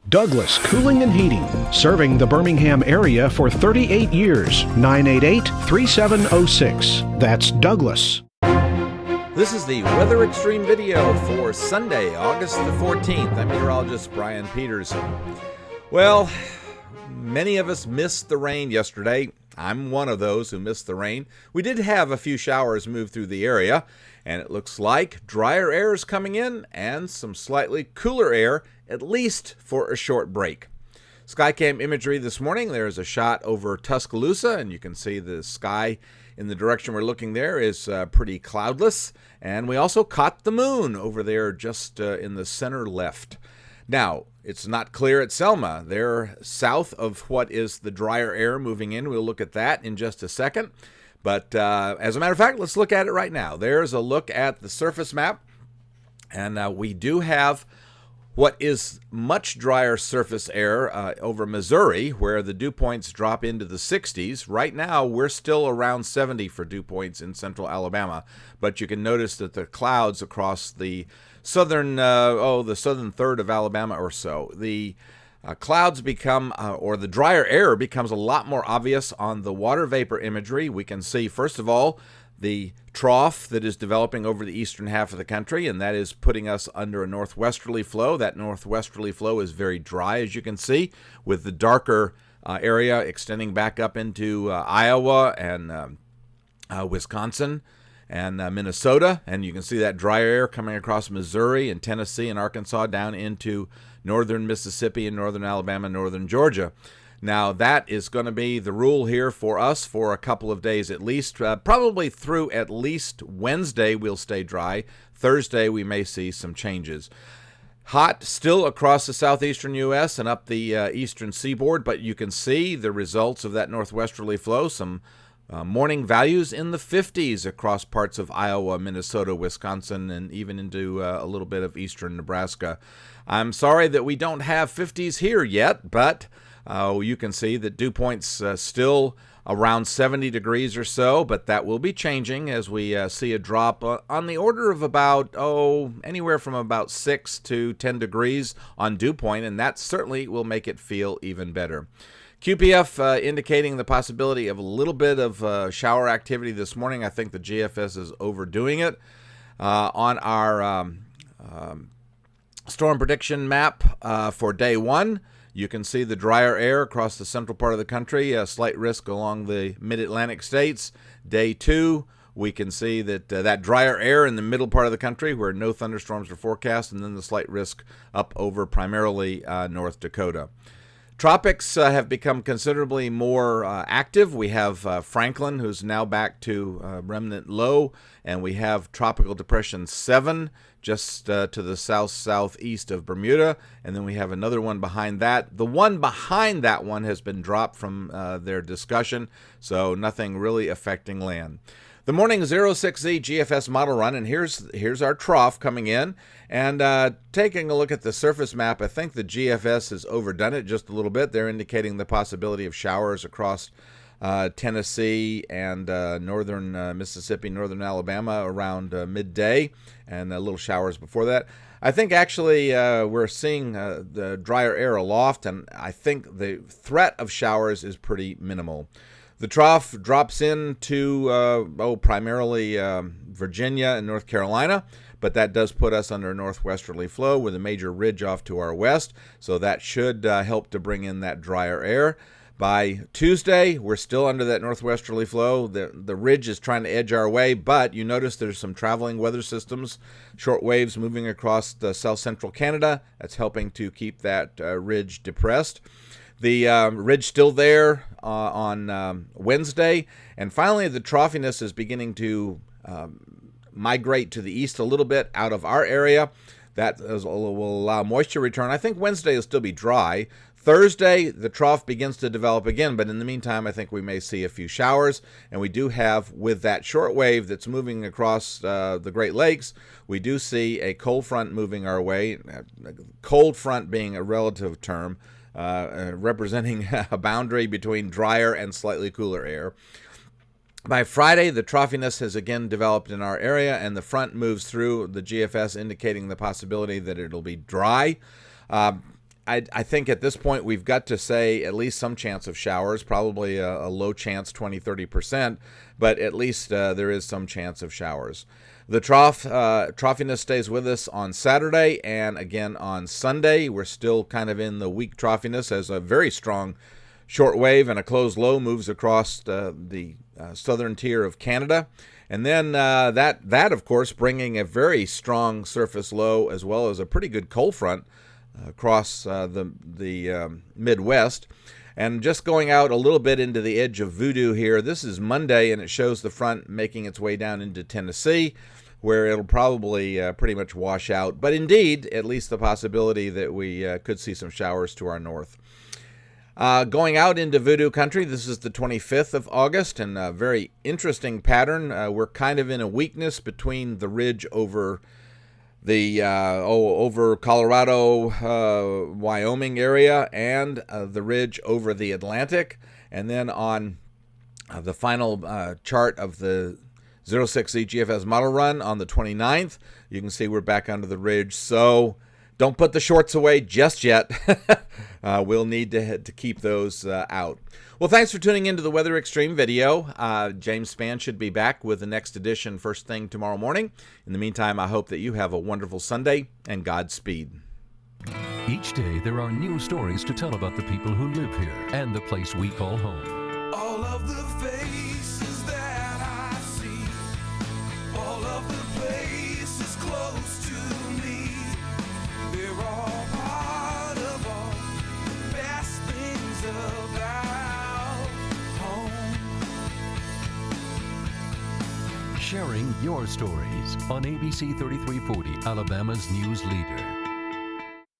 Douglas Cooling and Heating, serving the Birmingham area for 38 years. 988-3706. That's Douglas. This is the Weather Xtreme video for Sunday, August the 14th. I'm meteorologist Brian Peterson. Well, many of us missed the rain yesterday. I'm one of those who missed the rain. We did have a few showers move through the area, and it looks like drier air is coming in and some slightly cooler air, at least for a short break. Skycam imagery this morning, there's a shot over Tuscaloosa, and you can see the sky in the direction we're looking there is pretty cloudless. And we also caught the moon over there just in the center left. Now, it's not clear at Selma. They're south of what is the drier air moving in. We'll look at that in just a second. But as a matter of fact, let's look at it right now. There's a look at the surface map. And we do have what is much drier surface air over Missouri, where the dew points drop into the 60s. Right now, we're still around 70 for dew points in central Alabama. But you can notice that the clouds across the southern third of Alabama or so, the clouds become, or the drier air becomes a lot more obvious on the water vapor imagery. We can see, first of all, the trough that is developing over the eastern half of the country, and that is putting us under a northwesterly flow. That northwesterly flow is very dry, as you can see, with the darker area extending back up into Iowa and Wisconsin and Minnesota. And you can see that dry air coming across Missouri and Tennessee and Arkansas down into northern Mississippi and northern Alabama, northern Georgia. Now, that is going to be the rule here for us for a couple of days at least. Probably through at least Wednesday, we'll stay dry. Thursday, we may see some changes. Hot still across the southeastern U.S. and up the eastern seaboard, but you can see the results of that northwesterly flow. Some morning values in the 50s across parts of Iowa, Minnesota, Wisconsin, and even into a little bit of eastern Nebraska. I'm sorry that we don't have 50s here yet, but you can see that dew points still around 70 degrees or so, but that will be changing as we see a drop on the order of about, anywhere from about 6 to 10 degrees on dew point, and that certainly will make it feel even better. QPF indicating the possibility of a little bit of shower activity this morning. I think the GFS is overdoing it. On our storm prediction map for day one, you can see the drier air across the central part of the country, a slight risk along the mid-Atlantic states. Day two, we can see that that drier air in the middle part of the country where no thunderstorms are forecast, and then the slight risk up over primarily North Dakota. Tropics have become considerably more active. We have Franklin, who's now back to remnant low, and we have Tropical Depression 7 just to the southeast of Bermuda, and then we have another one behind that. The one behind that one has been dropped from their discussion, so nothing really affecting land. The morning 06Z GFS model run, and here's our trough coming in. And taking a look at the surface map, I think the GFS has overdone it just a little bit. They're indicating the possibility of showers across Tennessee and northern Mississippi, northern Alabama around midday, and little showers before that. I think actually we're seeing the drier air aloft, and I think the threat of showers is pretty minimal. The trough drops into primarily Virginia and North Carolina, but that does put us under a northwesterly flow with a major ridge off to our west, so that should help to bring in that drier air. By Tuesday, we're still under that northwesterly flow. The ridge is trying to edge our way, but you notice there's some traveling weather systems, short waves moving across the south central Canada. That's helping to keep that ridge depressed. The ridge still there on Wednesday. And finally, the troughiness is beginning to migrate to the east a little bit out of our area. That will allow moisture return. I think Wednesday will still be dry. Thursday, the trough begins to develop again, but in the meantime, I think we may see a few showers. And we do have, with that short wave that's moving across the Great Lakes, we do see a cold front moving our way. Cold front being a relative term, representing a boundary between drier and slightly cooler air. By Friday, the troughiness has again developed in our area, and the front moves through the GFS, indicating the possibility that it'll be dry. I think at this point we've got to say at least some chance of showers, probably a low chance, 20-30%, but at least there is some chance of showers. The troughiness stays with us on Saturday and again on Sunday. We're still kind of in the weak troughiness as a very strong short wave and a closed low moves across the southern tier of Canada. And then that, of course, bringing a very strong surface low as well as a pretty good cold front across the Midwest. And just going out a little bit into the edge of voodoo here, this is Monday, and it shows the front making its way down into Tennessee, where it'll probably pretty much wash out. But indeed, at least the possibility that we could see some showers to our north. Going out into voodoo country, this is the 25th of August, and a very interesting pattern. We're kind of in a weakness between the ridge over the over Colorado, Wyoming area, and the ridge over the Atlantic. And then on the final chart of the 06 EGFS model run on the 29th, you can see we're back under the ridge. So don't put the shorts away just yet. We'll need to keep those out. Well, thanks for tuning into the Weather Xtreme video. James Spann should be back with the next edition first thing tomorrow morning. In the meantime, I hope that you have a wonderful Sunday, and Godspeed. Each day, there are new stories to tell about the people who live here and the place we call home. All of the faces that I see, all of the places close to me, they're all part of all the best things about home. Sharing your stories on ABC 3340, Alabama's news leader.